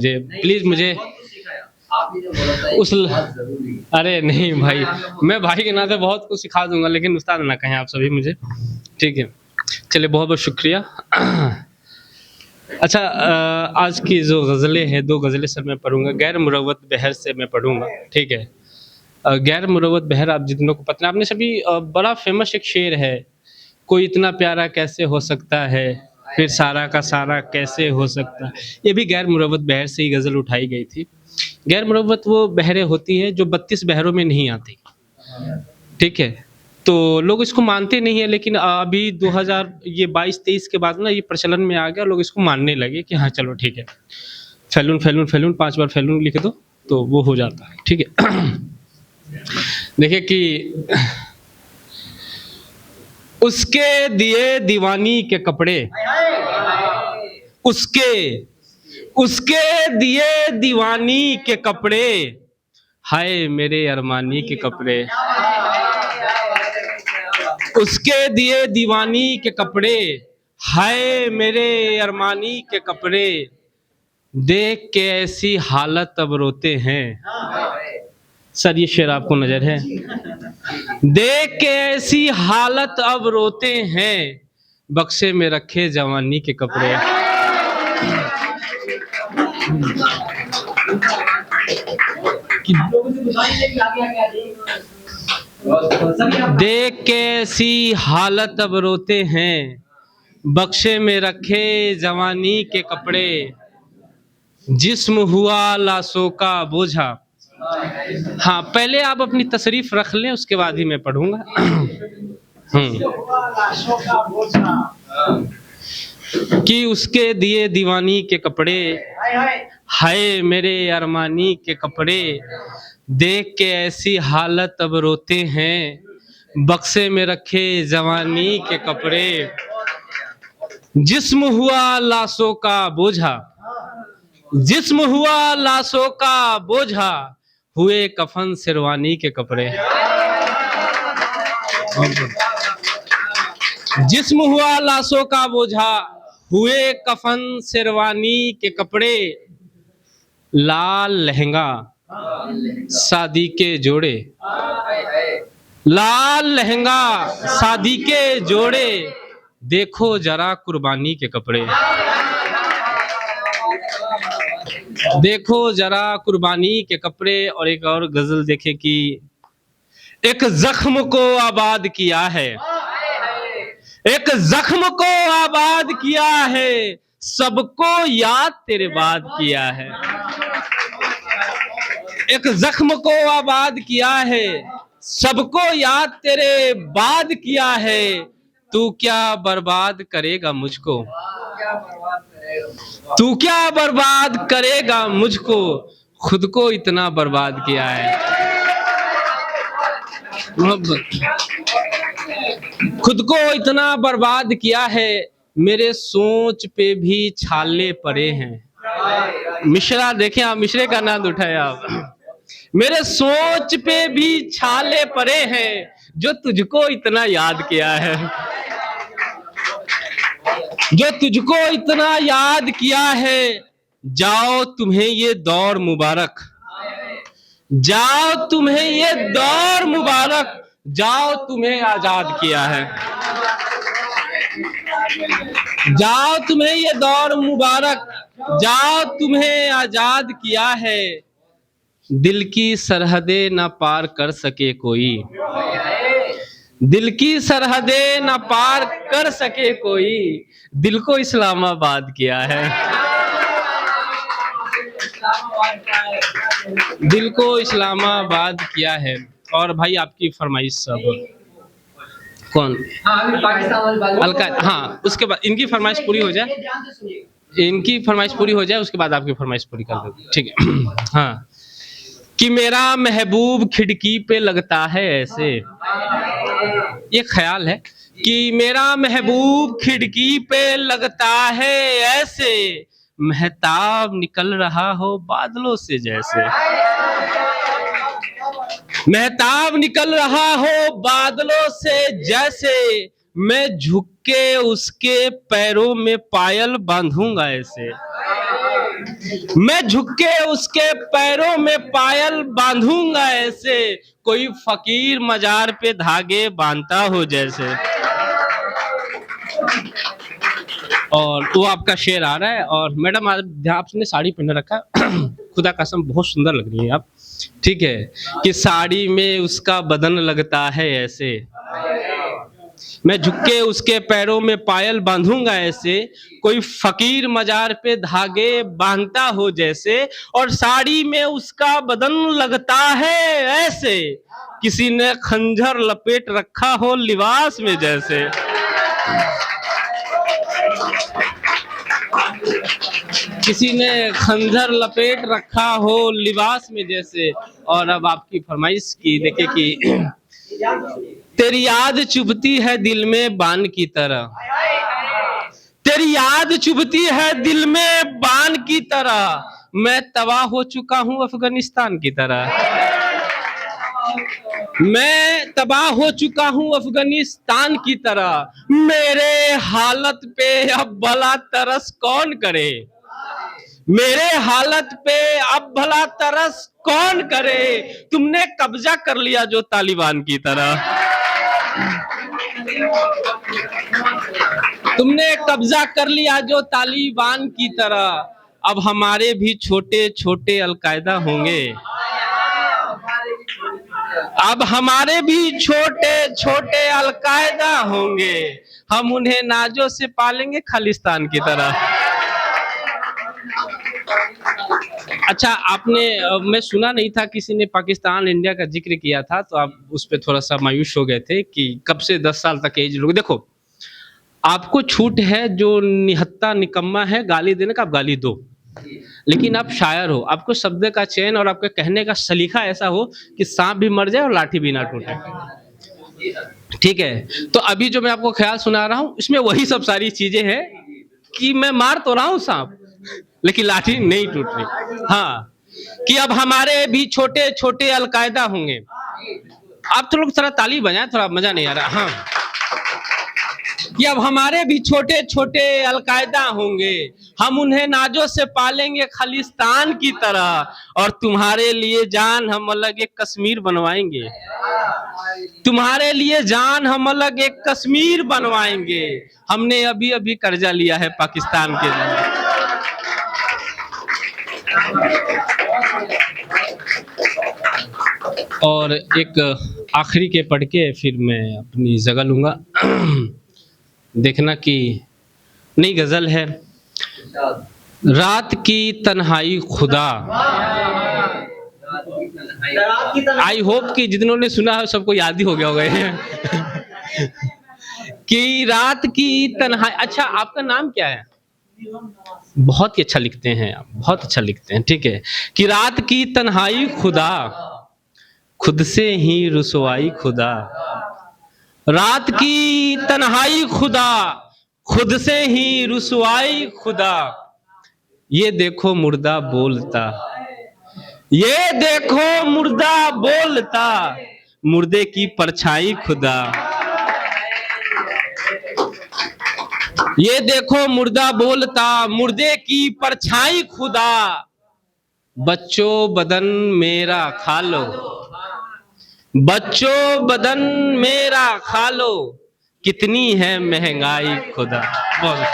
मुझे प्लीज मुझे उस अरे नहीं भाई, मैं भाई के नाते बहुत कुछ सिखा दूंगा, लेकिन उस्ताद ना कहें आप सभी मुझे। ठीक है, चलिए बहुत बहुत शुक्रिया। अच्छा, आज की जो गज़लें हैं, दो गज़लें सर मैं पढ़ूंगा। गैर मुरव्वत बहर से मैं पढ़ूंगा, ठीक है। गैर मुरव्वत बहर आप जितनों को पता है, आपने सभी बड़ा फेमस एक शेर है, कोई इतना प्यारा कैसे हो सकता है, फिर सारा का सारा कैसे हो सकता है। ये भी गैर मुरव्वत बहर से ही गज़ल उठाई गई थी। गैर मुरव्वत वो बहरें होती हैं जो 32 बहरों में नहीं आती, ठीक है। तो लोग इसको मानते नहीं है, लेकिन अभी 2000 ये 22-23 के बाद ना ये प्रचलन में आ गया, लोग इसको मानने लगे कि हाँ चलो ठीक है, फैलून फैलून फैलून 5 बार फैलून लिख दो तो वो हो जाता है, ठीक है। देखिए कि उसके दिए दीवानी के कपड़े, उसके उसके दिए दीवानी के कपड़े, हाय मेरे अरमानी के कपड़े। उसके दिए दीवानी के कपड़े, हाय मेरे अरमानी के कपड़े, देख के ऐसी हालत अब रोते हैं। सर ये शेर आपको नजर है? देख के ऐसी हालत अब रोते हैं, बक्से में रखे जवानी के कपड़े। देख के ऐसी हालत अब रोते हैं, बक्से में रखे जवानी के कपड़े, जिस्म हुआ लाशों का बोझा। हाँ, पहले आप अपनी तशरीफ रख लें, उसके बाद ही मैं पढ़ूंगा। कि उसके दिए दीवानी के कपड़े, हाय मेरे अरमानी के कपड़े, देख के ऐसी हालत अब रोते हैं, बक्से में रखे जवानी के कपड़े, जिस्म हुआ लाशों का बोझा, जिस्म हुआ लाशों का बोझा, हुए कफन शेरवानी के कपड़े। जिस्म हुआ लाशों का बोझा, हुए कफन शेरवानी के कपड़े, लाल लहंगा शादी के जोड़े, लाल लहंगा शादी के जोड़े, देखो जरा कुर्बानी के कपड़े। देखो जरा कुर्बानी के कपड़े। और एक और गजल देखे कि एक जख्म को आबाद किया है, एक जख्म को आबाद किया है, सबको याद तेरे बाद किया है। एक जख्म को आबाद किया है, सबको याद तेरे बाद किया है, तू क्या बर्बाद करेगा मुझको, तू क्या बर्बाद करेगा मुझको, खुद को इतना बर्बाद किया है। खुद को इतना बर्बाद किया है, मेरे सोच पे भी छाले पड़े हैं। मिश्रा देखें आप, मिश्रे का नाम उठाए आप। मेरे सोच पे भी छाले पड़े हैं, जो तुझको इतना याद किया है, जो तुझको इतना याद किया है। जाओ तुम्हें ये दौर मुबारक, जाओ तुम्हें ये दौर मुबारक, जाओ तुम्हें आजाद किया है। जाओ तुम्हें ये दौर मुबारक, जाओ तुम्हें आजाद किया है। दिल की सरहदें ना पार कर सके कोई, दिल की सरहदें ना पार कर सके कोई, दिल को इस्लामाबाद किया है। दिल को इस्लामाबाद किया है। और भाई आपकी फरमाइश सब कौन? अलका। हाँ, उसके बाद इनकी फरमाइश पूरी हो जाए, इनकी फरमाइश पूरी हो जाए, उसके बाद आपकी फरमाइश पूरी कर दो, ठीक है। हाँ, कि मेरा महबूब खिड़की पे लगता है ऐसे, ये ख्याल है कि मेरा महबूब खिड़की पे लगता है ऐसे, महताब निकल रहा हो बादलों से जैसे, महताब निकल रहा हो बादलों से जैसे, मैं झुक के उसके पैरों में पायल बांधूंगा ऐसे। मैं झुक के उसके पैरों में पायल बांधूंगा ऐसे, कोई फकीर मजार पे धागे बांधता हो जैसे। और वो आपका शेर आ रहा है। और मैडम आपने साड़ी पहन रखा है, खुदा कसम बहुत सुंदर लग रही है आप। ठीक है कि साड़ी में उसका बदन लगता है ऐसे, मैं झुक के उसके पैरों में पायल बांधूंगा ऐसे, कोई फकीर मजार पे धागे बांधता हो जैसे, और साड़ी में उसका बदन लगता है ऐसे, किसी ने खंजर लपेट रखा हो लिबास में जैसे। किसी ने खंजर लपेट रखा हो लिबास में जैसे। और अब आपकी फरमाइश की देखिए कि तेरी याद चुभती है दिल में बाण की तरह, तेरी याद चुभती है दिल में बाण की तरह, मैं तबाह हो चुका हूं अफगानिस्तान की तरह, मैं तबाह हो चुका हूं अफगानिस्तान की तरह, मेरे हालत पे अब भला तरस कौन करे, मेरे हालत पे अब भला तरस कौन करे, तुमने कब्जा कर लिया जो तालिबान की तरह, तुमने कब्जा कर लिया जो तालिबान की तरह, अब हमारे भी छोटे छोटे अलकायदा होंगे, अब हमारे भी छोटे छोटे अलकायदा होंगे, हम उन्हें नाजों से पालेंगे खालिस्तान की तरह। अच्छा आपने मैं सुना नहीं था किसी ने पाकिस्तान इंडिया का जिक्र किया था, तो आप उस पर थोड़ा सा मायूस हो गए थे कि कब से 10 साल तक एज लोग। देखो आपको छूट है, जो निहत्ता निकम्मा है गाली देने का आप गाली दो, लेकिन आप शायर हो, आपको शब्द का चयन और आपके कहने का सलीका ऐसा हो कि सांप भी मर जाए और लाठी भी ना टूटे। ठीक है, तो अभी जो मैं आपको ख्याल सुना रहा हूं इसमें वही सब सारी चीजें हैं कि मैं मार तो रहा हूं सांप लेकिन लाठी नहीं टूट रही। हाँ, कि अब हमारे भी छोटे छोटे अलकायदा होंगे। आप तो लोग थोड़ा ताली बजाएं, थोड़ा मजा नहीं आ रहा। हाँ, कि अब हमारे भी छोटे छोटे अलकायदा होंगे, हम उन्हें नाजों से पालेंगे खालिस्तान की तरह, और तुम्हारे लिए जान हम अलग एक कश्मीर बनवाएंगे, तुम्हारे लिए जान हम अलग एक कश्मीर बनवाएंगे, हमने अभी अभी कर्जा लिया है पाकिस्तान के लिए। और एक आखिरी के पढ़ के फिर मैं अपनी जगह लूंगा। देखना कि नई गजल है, रात की तन्हाई खुदा। आई होप कि जिन्होंने सुना है सबको याद ही हो गया होगा कि रात की तन्हाई। अच्छा आपका नाम क्या है? बहुत ही अच्छा लिखते हैं आप, बहुत अच्छा लिखते हैं। ठीक है, कि रात की तन्हाई खुदा, खुद से ही रुसवाई खुदा, रात की तन्हाई खुदा, खुद से ही रुसवाई खुदा, ये देखो मुर्दा बोलता, ये देखो मुर्दा बोलता, मुर्दे की परछाई खुदा, ये देखो मुर्दा बोलता, मुर्दे की परछाई खुदा, बच्चों बदन मेरा खा लो, बच्चों बदन मेरा खा लो, कितनी है महंगाई खुदा। बहुत